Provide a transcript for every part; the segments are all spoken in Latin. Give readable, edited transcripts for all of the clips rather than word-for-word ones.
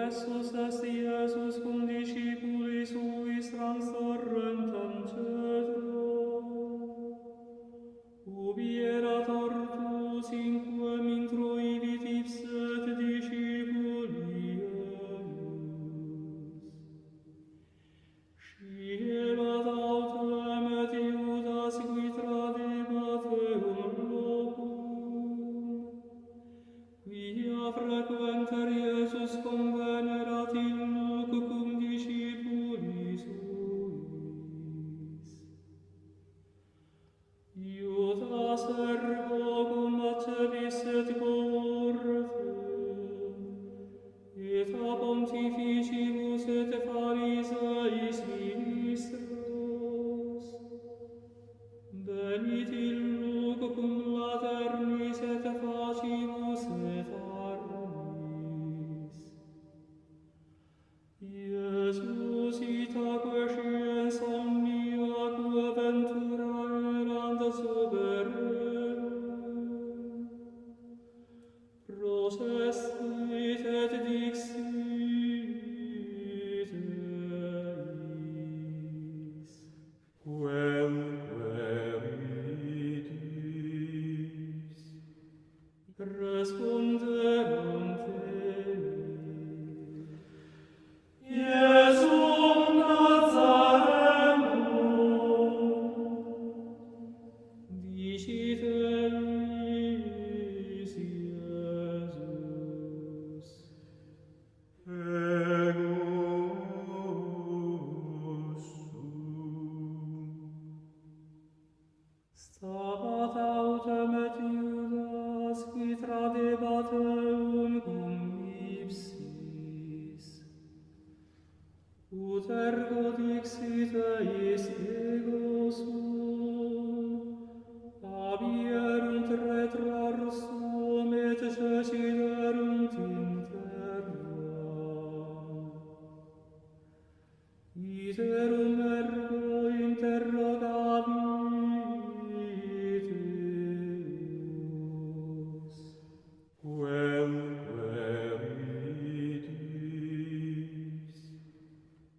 Iesus est Iesus cum discipulis suis transtorrent cetro. Ubi erat ortus in quem introivit ipset discipuli eius. Scielat autem et Iudas qui tradebat eum locum, quia frequenter Iesus convenerat illuc cum discipulis suis. Iudas ergo cum accepis et cohortem, et a pontificibus et Phariseis ministros, venit illuc cum laternis et facibus et armis. Iesus itaque sciens omnia quo ventura erant superemum, processit et dixit eis: Quemque ridis? Responderunt Iesum Nazarenum, dicit eis Iesus. Ego sum. Stabat autem et Iudas qui tradebat eum cum ipsis. Ut ergo dixit eis ego sum, abierunt retrorsum et cesiderunt in terra. Iterum ergo interrogavit Deus: Quemque ridis?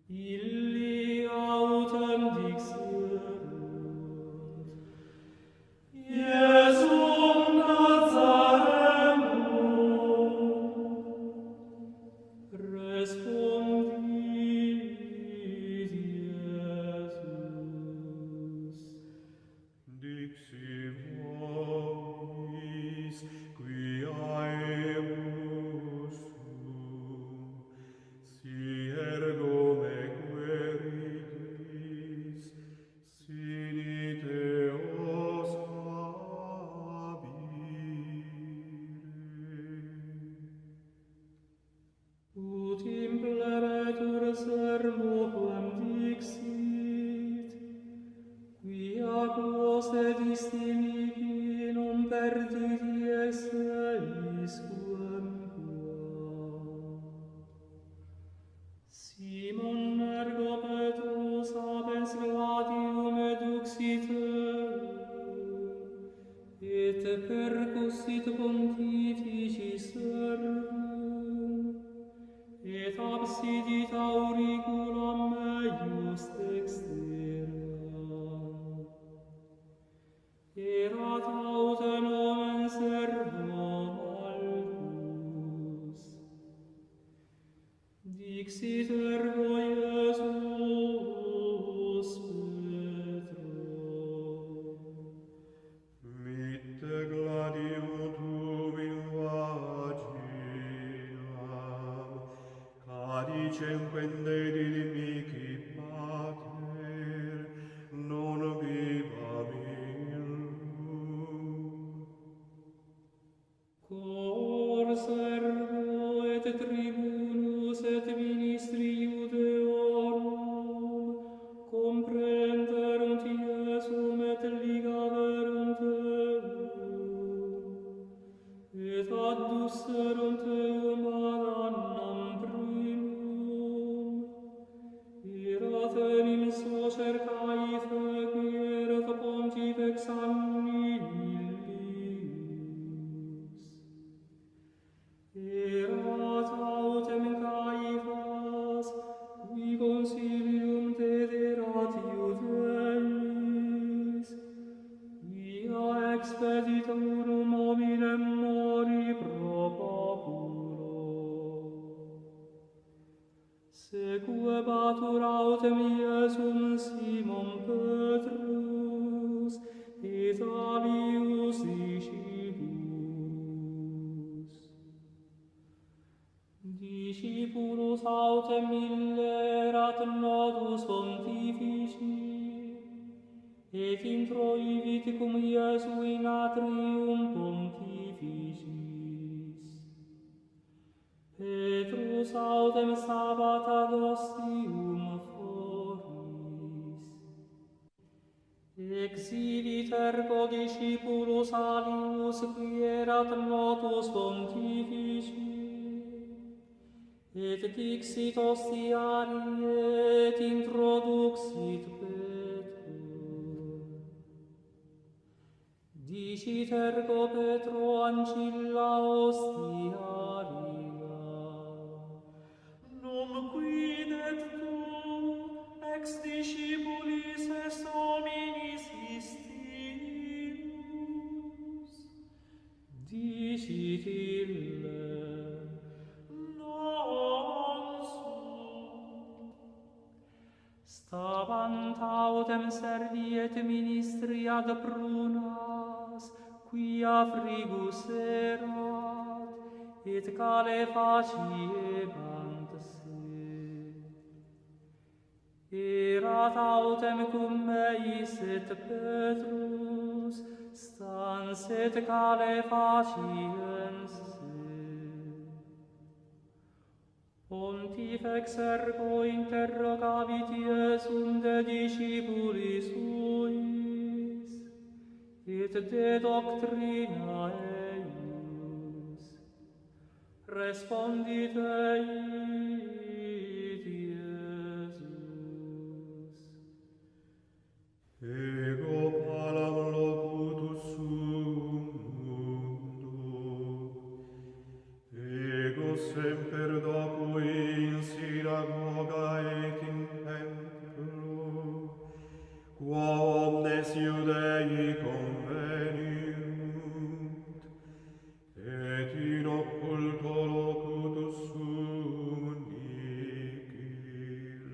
Illi autem dixerunt: Iesum Nazarenum. Respondit Iesus: Dixi vobis quia ebus sum, si ergo me queridis, sine Deos habire. Ut impleretur sermo quam dixit, quia quos et istimici non perdit eis quemquam. Simon ergo Petrus habens gladium eduxit et percussit pontifici servum, et absidit auriculam meius dextera. Erat autem omen servo Malchus. Dixit ergo Iesus Petro: Mitte gladium tuum in vaginam, cadicem quende dilimici pater, non vivam illum. Cor servo et tribunus et ministri Iudeorum comprenderunt Iesum et ligaverunt eum, et addusserunt eum ad annam primum. Erat enim socer Caife, qui erat pontifex anni Illius. Erat licgatur autem Iesum Simon Petrus, et alius discipulus. Discipulus autem illerat nodus pontifici, et introivit cum Iesu in atrium pontificis. Petrus autem sabbat ad ostium foris. Exivit ergo discipulus alius qui erat nodus pontifici, et dixit ostiari et introduxit Petro. Dicit ergo Petro ancilla ostiaria: Num quidet tu ex discipulis est hominis istimus? Dicit ille: Stabant autem servi et ministri ad prunas, quia frigus erat, et calefaciebant se. Erat autem cum meis et Petrus, stans et calefaciens se. Pontifex ergo interrogavit Iesum de discipulis suis, et de doctrina eius. Respondit eit Iesus: Ego palam locutus sum mundo, ego semper dopo in synagoga et in templo, qua omnes Iudei conveniunt, et in occulto locutus sum nihil,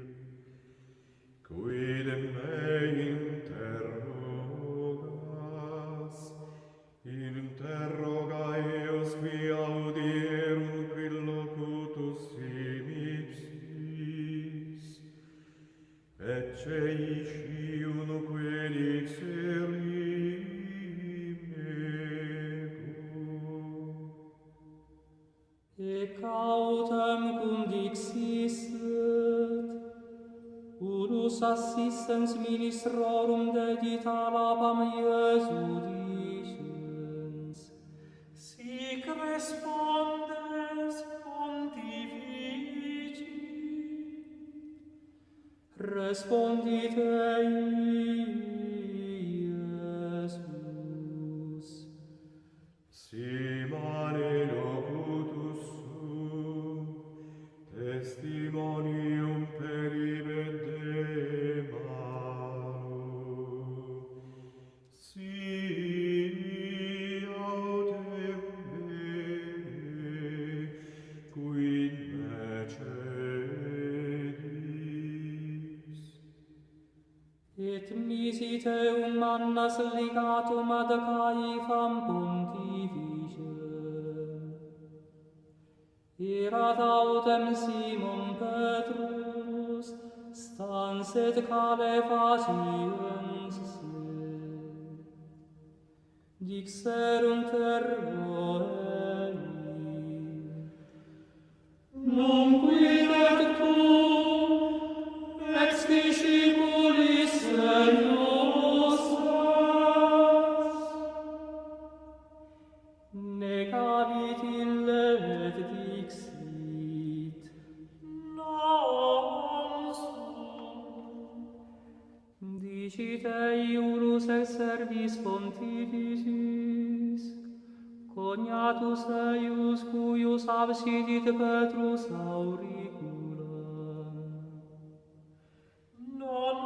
quidem me interroga eos qui audierum quil locutus ipsis, ecce isciun quid ixerim ego. Et autem cum dixisset, unus assistens ministrorum dedita labam Iesu dicens: Sic respondes pontifici. Respondit Iesus: Si mane locutus sum, testimonium peribet de malo. Si autem bene, quid me cedis? Et misit eum mannas ligatum ad Caefam pontifice. Erat autem Simon Petrus, stans et calefaciens se. Dixerunt ergo ei: Non quidet tu ex discipulis eius est? Negavit ille et dixit: Non sum. Dicit eiurus ex servis pontificis, cognatus eius cuius absidit Petrus auricula: Non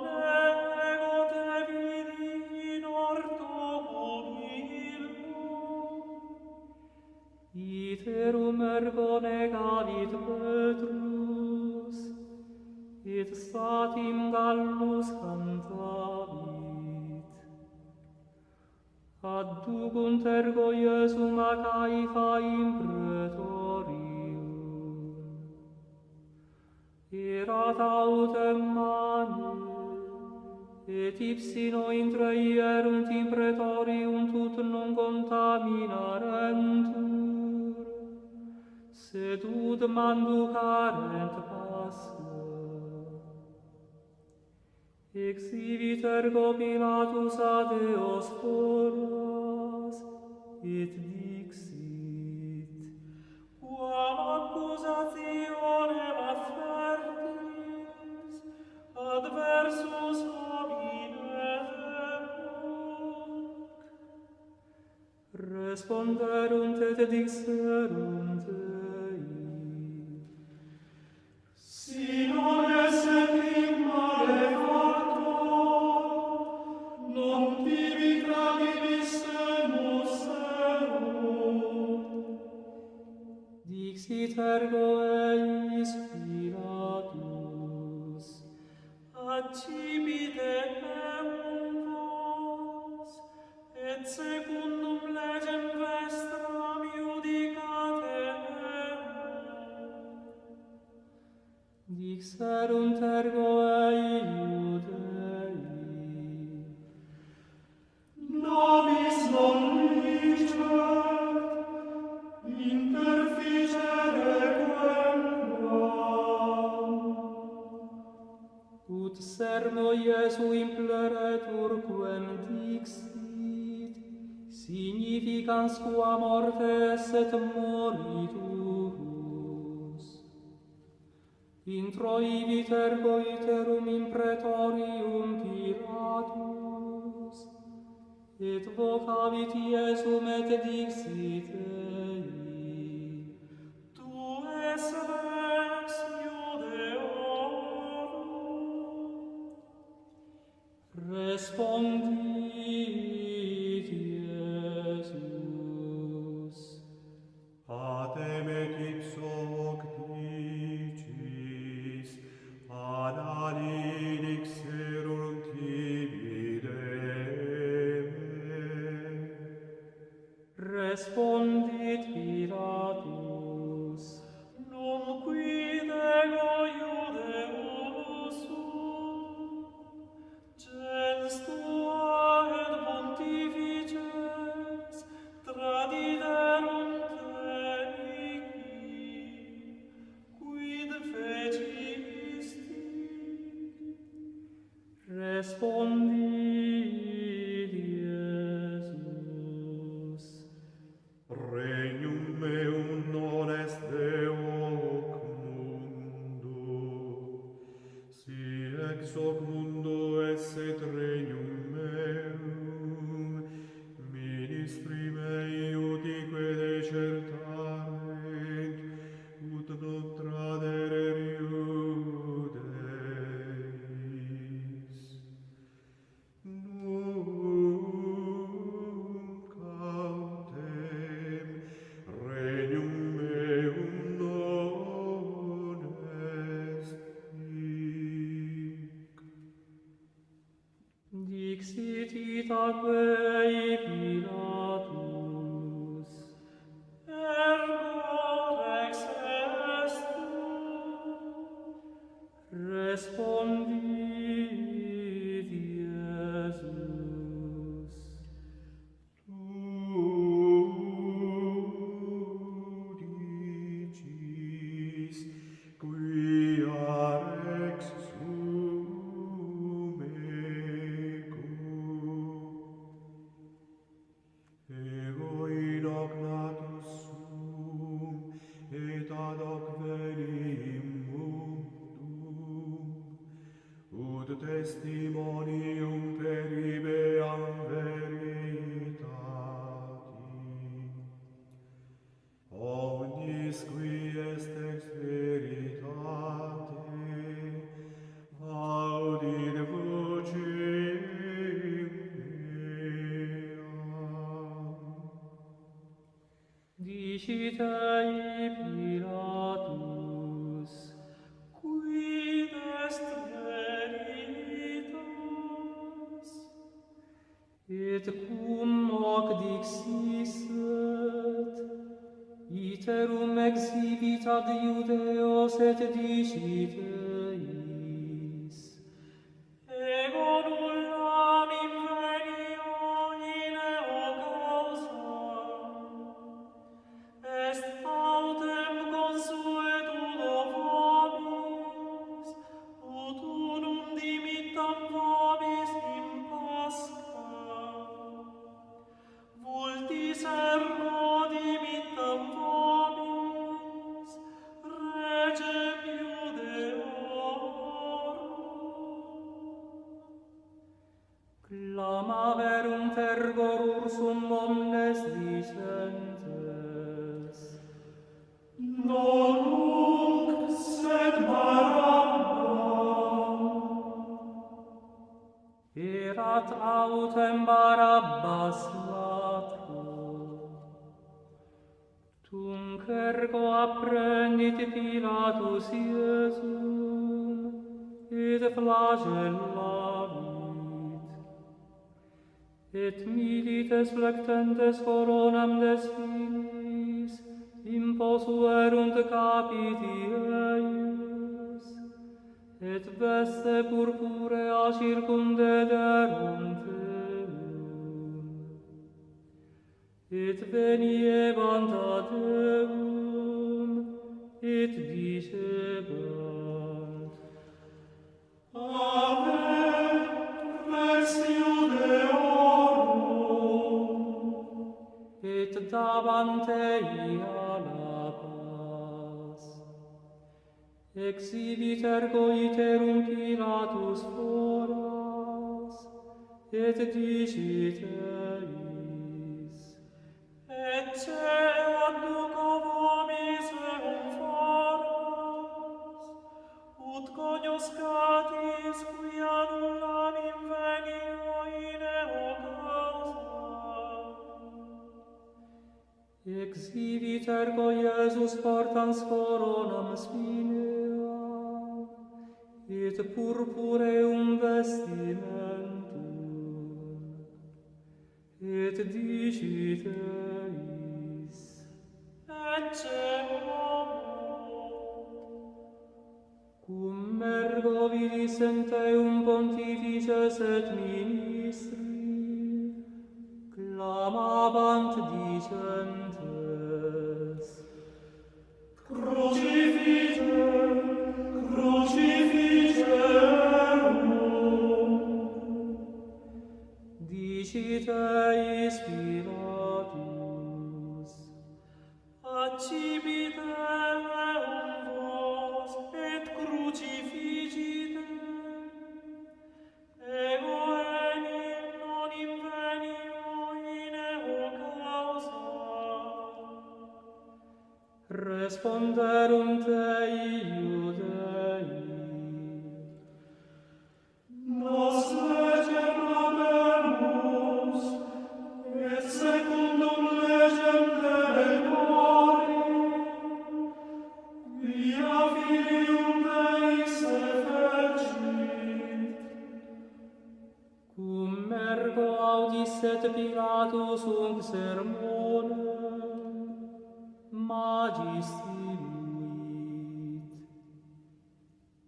ego te vidi in orto humillo. Iterum ergo negavit Petrus, et satim gallus cantavit. Adducunt ergo Iesum a Caifa in praetorium. Erat autem mane, et ipsino intraierunt in praetorium tut non contaminarentur, sed ud manducarent pascha. Exhibit ergo Pilatus ad eos foras, et dixit: Quam accusationem affertis adversus hominem hoc? Responderunt et dixerunt ei: Si non esse hic malefactor, non tibi tradivissemus erunt. Dixit ergo eis Pilatus: Accipite eum vos, et secundum legem vestram iudicate eum. Dixerunt ergo ei Iudei: Nobis non licet interficere quem quam. Ut sermo Iesu impleretur quem dixit, significans qua mortes et moriturus. Introivit ergo iterum in praetorium Pilatus, et vocavit Iesum et dixit ei: Tu es rex Iudeorum. Respondit Iesus: Adem et ipso hoc dicis, ad alii dixerunt tibi deme. Respondit Pilatus: Nunquid ego Iudeus sum, gens tua et pontifices tradiderunt enici, quid fecisti? Respondit Iesus: Regnum meum non est de hoc mundo. Si ex hoc mundo esset regnum meum, ministri mei utique decertarent, ut non tradere iudeis. Nunc autem regnum meum non est hic. Dixit itaque Pilatus: Ergo rex est tu. Respondit Iesus: Tu dicis, quia rex sum ego. Ego in hoc natus sum, et ad hoc veni mundum, ut testimonium peribeam veritati. Omnis qui est ex veritate, audit vocem meam. Dicit ei Pilatus: Quid est et cum hoc dixisset, iterum exhibit ad Judeos et dicit eis. Ego nullam invenio in eo causa, est autem consuetudo vobis, ut unum dimittam vobis in Pascha. Vultis ergo dimittam vobis, regem Judeorum. Clamaverunt ergor ursum omnes dicentes, Non nunc sed Barabba. erat autem Barabbas latro. Tunc ergo apprendit Pilatus Iesum, et flagellavit, et milites flectentes coronam de spinis imposuerunt capiti eius, et veste purpurea circundederunt eum, et veniebant ad eum, et dicebant, Ave, Rex Judeorum. et dabant ei alla paz. Exhibit ergo iterum Pilatus foras, et dicit eis, Ecce adduco vobis eum foras, ut cognoscatis quia nullam invenio in eo causa. exhibit ergo Iesus portans coronam spinea, et purpureum vestimentum, et dicit eis, Ecce homo. cum ergo vidis eum pontifices et ministri, clamabant dicentes, Crucifice, crucificerum. dicit eis Pilatus, Accipite eum vos et crucificite. Ego enim non invenio in eo causa. responderunt ei Iudei, Nos legem habemus, et secundum legem delectori, via filium Dei se fecit. cum ergo audisset Pilatus unc sermonem, magistiluit,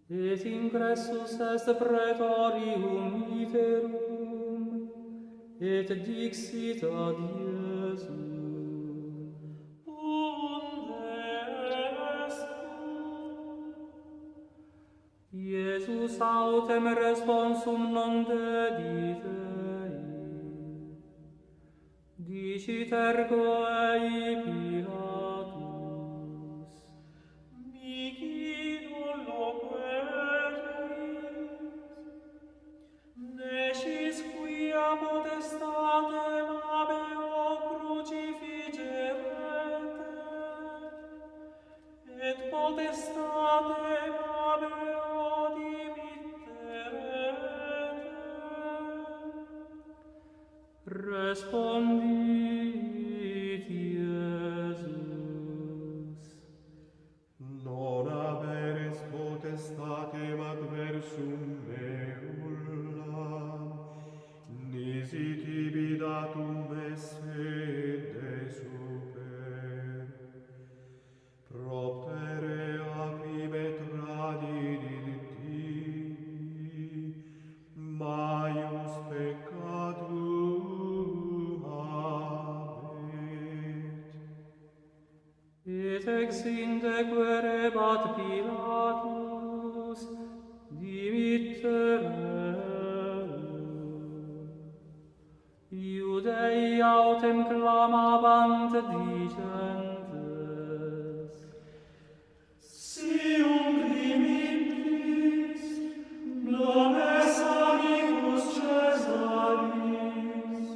et ingressus est praetorium iterum, et dixit ad Iesum, Unde est tu? Iesus autem responsum non dedit ei, dicit ergo ei Pilatus, Mihi non loqueris, necis quia potestatem habeo crucifigerete, et potestatem habeo dimitterete. respondit Iesus, Non haberis potestatem adversum me ullam, nisi tibi ex inde querebat Pilatus dimittere Iudei autem clamabant dicentes Sium dimittis, non es amicus Caesaris.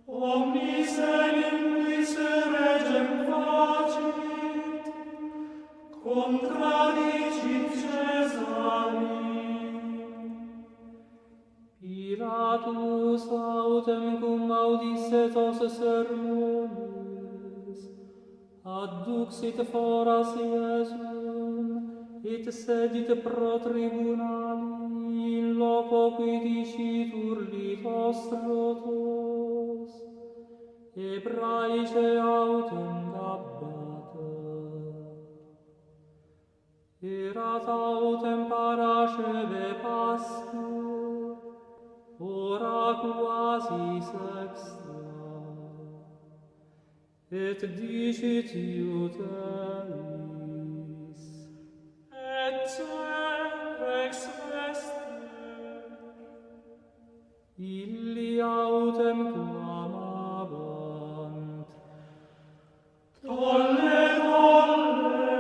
Omnis enim regem facit, contradicit Caesarim. Pilatus autem cum audisset os sermones, adduxit foras Iesum, et sedit pro tribunali in loco qui dicitur litos strotos, Hebraice autem gabbata. Erat autem parasceve Pasche, ora quasi sexta, et dicit Iudeis, Et rex vester. illi autem clamabant, Tolle, tolle,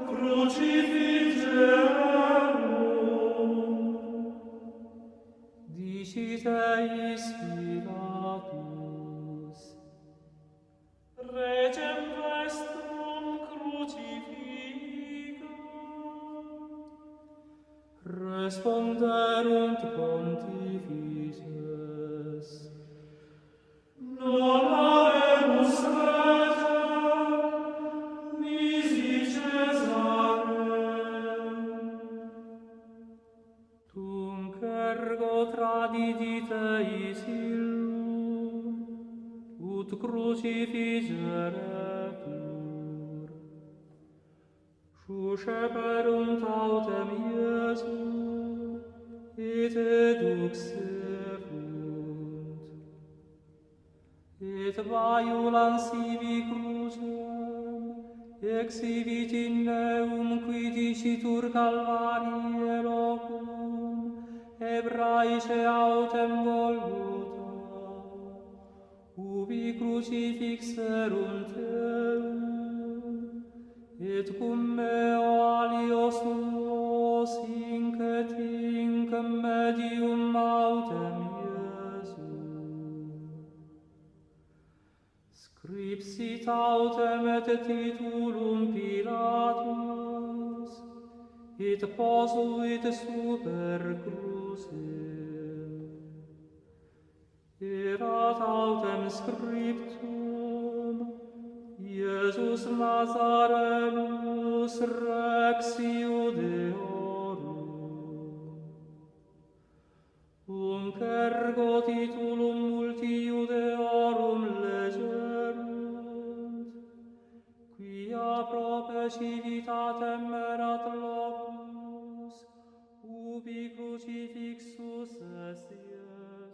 crucifigerum. dicit eis Pilatus, Regem vestrum crucifica. responderunt pontifices, Non habemus regem, nisi Caesarem. tunc ergo tradidit eis illum, ut crucifigeretur. Susceperunt autem Iesum, et eduxerunt. Et vaiulans ibi crucem, exhibit in eum qui dicitur Calvarie locum, Hebraice autem Golgotha, ubi crucifixerunt eum, et cum meo alios tuos hinc et hinc medium autem Iesum. Scripsit autem et titulum Pilatus, et posuit super crucem. Erat autem scriptum, Iesus Nazarenus rex Iudeorum. Unc ergo titulum multi Iudeorum legerunt, quia prope civitatem erat locus, ubi crucifixus est Iesus.